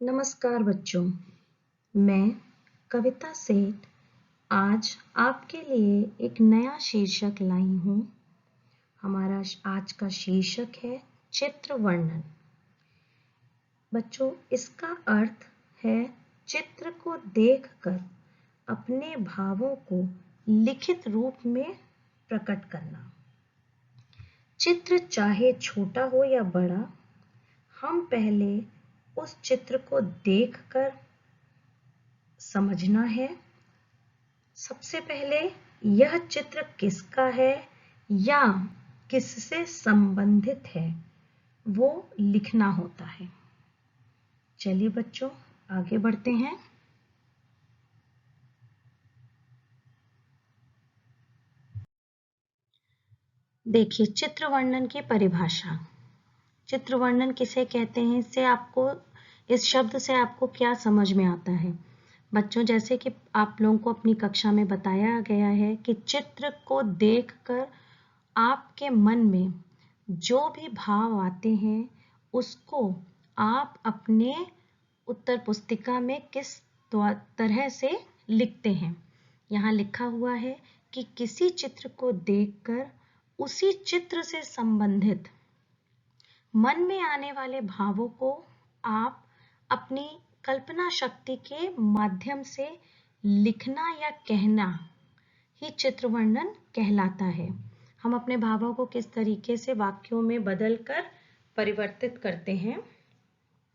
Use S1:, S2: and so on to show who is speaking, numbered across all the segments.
S1: नमस्कार बच्चों, मैं कविता सेठ आज आपके लिए एक नया शीर्षक लाई हूँ। हमारा आज का शीर्षक है चित्र वर्णन। बच्चों, इसका अर्थ है चित्र को देखकर अपने भावों को लिखित रूप में प्रकट करना। चित्र चाहे छोटा हो या बड़ा, हम पहले उस चित्र को देखकर समझना है। सबसे पहले यह चित्र किसका है या किससे संबंधित है, वो लिखना होता है। चलिए बच्चों, आगे बढ़ते हैं। देखिए, चित्र वर्णन की परिभाषा। चित्र वर्णन किसे कहते हैं, इस शब्द से आपको क्या समझ में आता है? बच्चों, जैसे कि आप लोगों को अपनी कक्षा में बताया गया है कि चित्र को देखकर आपके मन में जो भी भाव आते हैं उसको आप अपने उत्तर पुस्तिका में किस तरह से लिखते हैं। यहाँ लिखा हुआ है कि किसी चित्र को देखकर उसी चित्र से संबंधित मन में आने वाले भावों को आप अपनी कल्पना शक्ति के माध्यम से लिखना या कहना ही चित्र वर्णन कहलाता है। हम अपने भावों को किस तरीके से वाक्यों में बदलकर परिवर्तित करते हैं,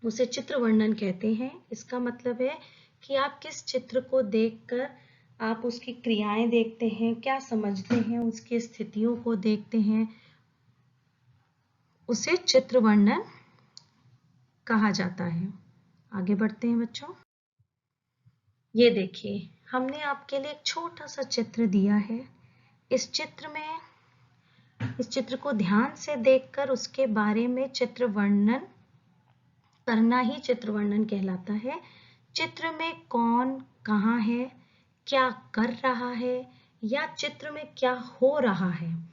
S1: उसे चित्र वर्णन कहते हैं। इसका मतलब है कि आप किस चित्र को देखकर आप उसकी क्रियाएं देखते हैं, क्या समझते हैं, उसकी स्थितियों को देखते हैं, उसे चित्र वर्णन कहा जाता है। आगे बढ़ते हैं बच्चों। ये देखिए, हमने आपके लिए एक छोटा सा चित्र दिया है। इस चित्र को ध्यान से देखकर उसके बारे में चित्र वर्णन करना ही चित्र वर्णन कहलाता है। चित्र में कौन कहाँ है, क्या कर रहा है या चित्र में क्या हो रहा है,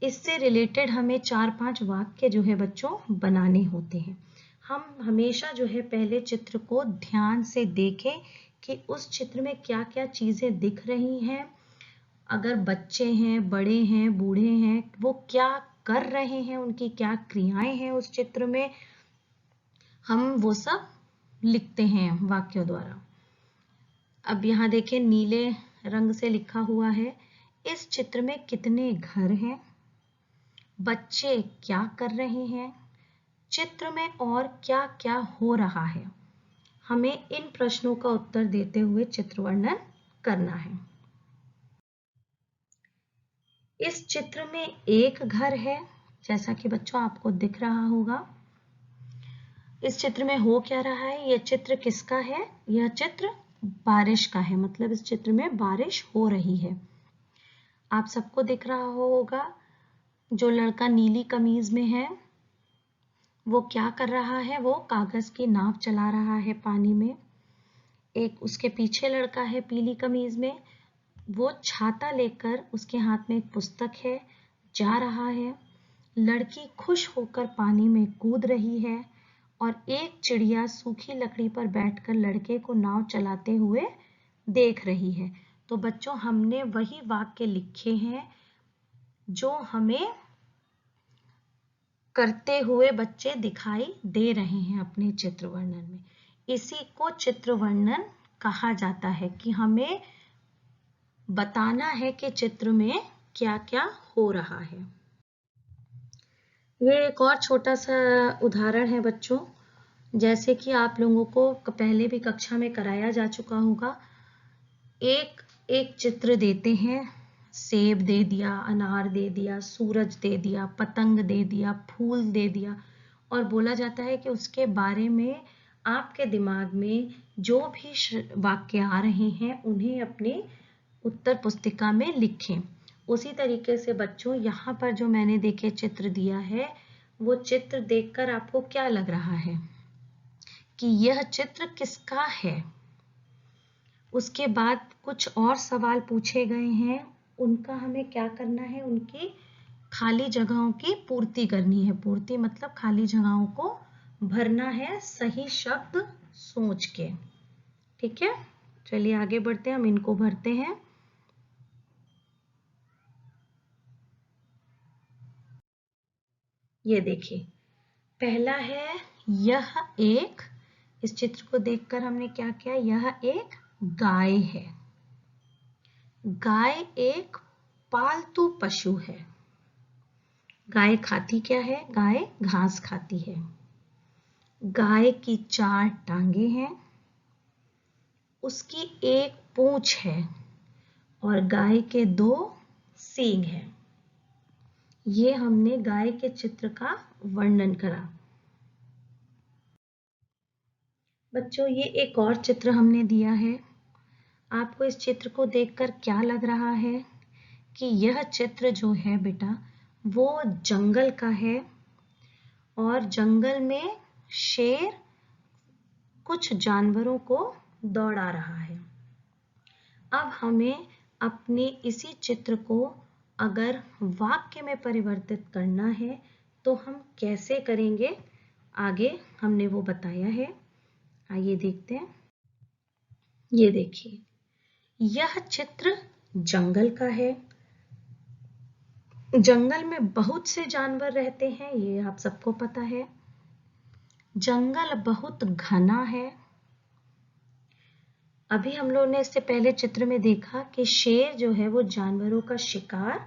S1: इससे रिलेटेड हमें 4-5 वाक्य जो है बच्चों बनाने होते हैं। हम हमेशा जो है पहले चित्र को ध्यान से देखें कि उस चित्र में क्या क्या चीजें दिख रही हैं। अगर बच्चे हैं, बड़े हैं, बूढ़े हैं, वो क्या कर रहे हैं, उनकी क्या क्रियाएं हैं उस चित्र में, हम वो सब लिखते हैं वाक्यों द्वारा। अब यहाँ देखें, नीले रंग से लिखा हुआ है, इस चित्र में कितने घर हैं, बच्चे क्या कर रहे हैं, चित्र में और क्या क्या हो रहा है। हमें इन प्रश्नों का उत्तर देते हुए चित्र वर्णन करना है। इस चित्र में एक घर है, जैसा कि बच्चों आपको दिख रहा होगा। इस चित्र में हो क्या रहा है, यह चित्र किसका है? यह चित्र बारिश का है, मतलब इस चित्र में बारिश हो रही है। आप सबको दिख रहा होगा, जो लड़का नीली कमीज में है वो क्या कर रहा है, वो कागज की नाव चला रहा है पानी में। एक उसके पीछे लड़का है पीली कमीज में, वो छाता लेकर, उसके हाथ में एक पुस्तक है, जा रहा है। लड़की खुश होकर पानी में कूद रही है और एक चिड़िया सूखी लकड़ी पर बैठकर लड़के को नाव चलाते हुए देख रही है। तो बच्चों, हमने वही वाक्य लिखे हैं जो हमें करते हुए बच्चे दिखाई दे रहे हैं अपने चित्र वर्णन में। इसी को चित्र वर्णन कहा जाता है कि हमें बताना है कि चित्र में क्या क्या हो रहा है। ये एक और छोटा सा उदाहरण है बच्चों, जैसे कि आप लोगों को पहले भी कक्षा में कराया जा चुका होगा। एक एक चित्र देते हैं, सेब दे दिया, अनार दे दिया, सूरज दे दिया, पतंग दे दिया, फूल दे दिया, और बोला जाता है कि उसके बारे में आपके दिमाग में जो भी वाक्य आ रहे हैं उन्हें अपनी उत्तर पुस्तिका में लिखें। उसी तरीके से बच्चों, यहाँ पर जो मैंने देखे चित्र दिया है, वो चित्र देखकर आपको क्या लग रहा है कि यह चित्र किसका है। उसके बाद कुछ और सवाल पूछे गए हैं, उनका हमें क्या करना है, उनकी खाली जगहों की पूर्ति करनी है। पूर्ति मतलब खाली जगहों को भरना है सही शब्द सोच के। ठीक है, चलिए आगे बढ़ते हैं, हम इनको भरते हैं। ये देखिए, पहला है यह एक, इस चित्र को देखकर हमने क्या किया, यह एक गाय है। गाय एक पालतू पशु है। गाय खाती क्या है, गाय घास खाती है। गाय की 4 टांगे हैं, उसकी एक पूंछ है और गाय के 2 सींग हैं। ये हमने गाय के चित्र का वर्णन करा। बच्चों, ये एक और चित्र हमने दिया है। आपको इस चित्र को देखकर क्या लग रहा है कि यह चित्र जो है बेटा, वो जंगल का है और जंगल में शेर कुछ जानवरों को दौड़ा रहा है। अब हमें अपने इसी चित्र को अगर वाक्य में परिवर्तित करना है तो हम कैसे करेंगे, आगे हमने वो बताया है। आइए देखते हैं। ये देखिए, यह चित्र जंगल का है। जंगल में बहुत से जानवर रहते हैं, ये आप सबको पता है। जंगल बहुत घना है। अभी हम लोगों ने इससे पहले चित्र में देखा कि शेर जो है वो जानवरों का शिकार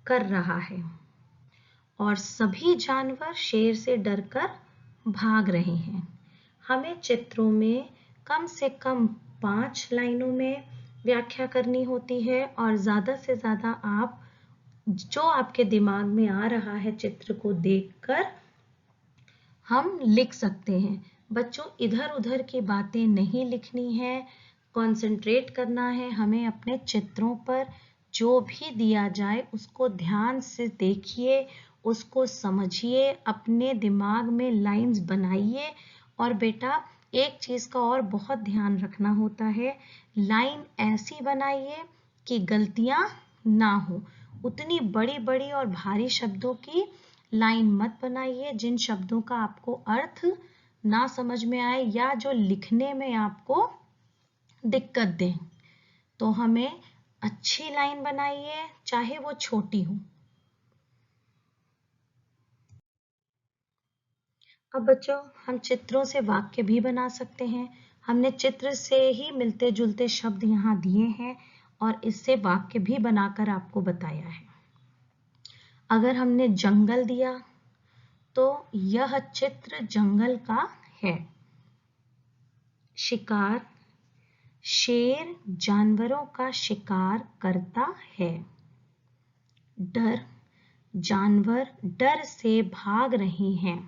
S1: कर रहा है और सभी जानवर शेर से डरकर भाग रहे हैं। हमें चित्रों में कम से कम 5 लाइनों में व्याख्या करनी होती है और ज़्यादा से ज़्यादा आप जो आपके दिमाग में आ रहा है चित्र को देखकर हम लिख सकते हैं। बच्चों, इधर उधर की बातें नहीं लिखनी है, कंसंट्रेट करना है हमें अपने चित्रों पर। जो भी दिया जाए उसको ध्यान से देखिए, उसको समझिए, अपने दिमाग में लाइंस बनाइए। और बेटा, एक चीज का और बहुत ध्यान रखना होता है, लाइन ऐसी बनाइए कि गलतियां ना हो। उतनी बड़ी बड़ी और भारी शब्दों की लाइन मत बनाइए जिन शब्दों का आपको अर्थ ना समझ में आए या जो लिखने में आपको दिक्कत दें। तो हमें अच्छी लाइन बनाइए, चाहे वो छोटी हो। अब बच्चों, हम चित्रों से वाक्य भी बना सकते हैं। हमने चित्र से ही मिलते जुलते शब्द यहाँ दिए हैं और इससे वाक्य भी बनाकर आपको बताया है। अगर हमने जंगल दिया तो यह चित्र जंगल का है। शिकार, शेर जानवरों का शिकार करता है। डर, जानवर डर से भाग रहे हैं।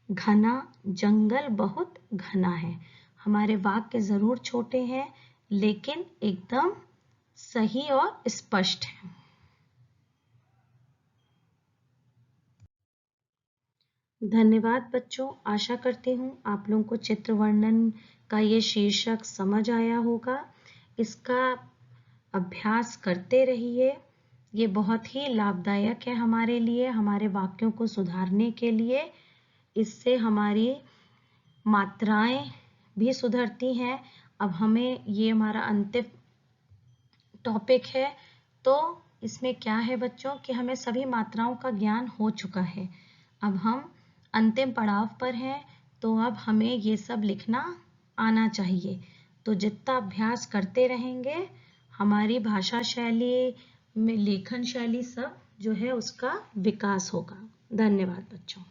S1: घना, जंगल बहुत घना है। हमारे वाक्य जरूर छोटे हैं लेकिन एकदम सही और स्पष्ट है। धन्यवाद बच्चों, आशा करती हूँ आप लोगों को चित्र वर्णन का ये शीर्षक समझ आया होगा। इसका अभ्यास करते रहिए, ये बहुत ही लाभदायक है हमारे लिए, हमारे वाक्यों को सुधारने के लिए। इससे हमारी मात्राएं भी सुधरती हैं। अब हमें ये हमारा अंतिम टॉपिक है, तो इसमें क्या है बच्चों कि हमें सभी मात्राओं का ज्ञान हो चुका है। अब हम अंतिम पड़ाव पर हैं, तो अब हमें ये सब लिखना आना चाहिए। तो जितना अभ्यास करते रहेंगे हमारी भाषा शैली में लेखन शैली सब जो है उसका विकास होगा। धन्यवाद बच्चों।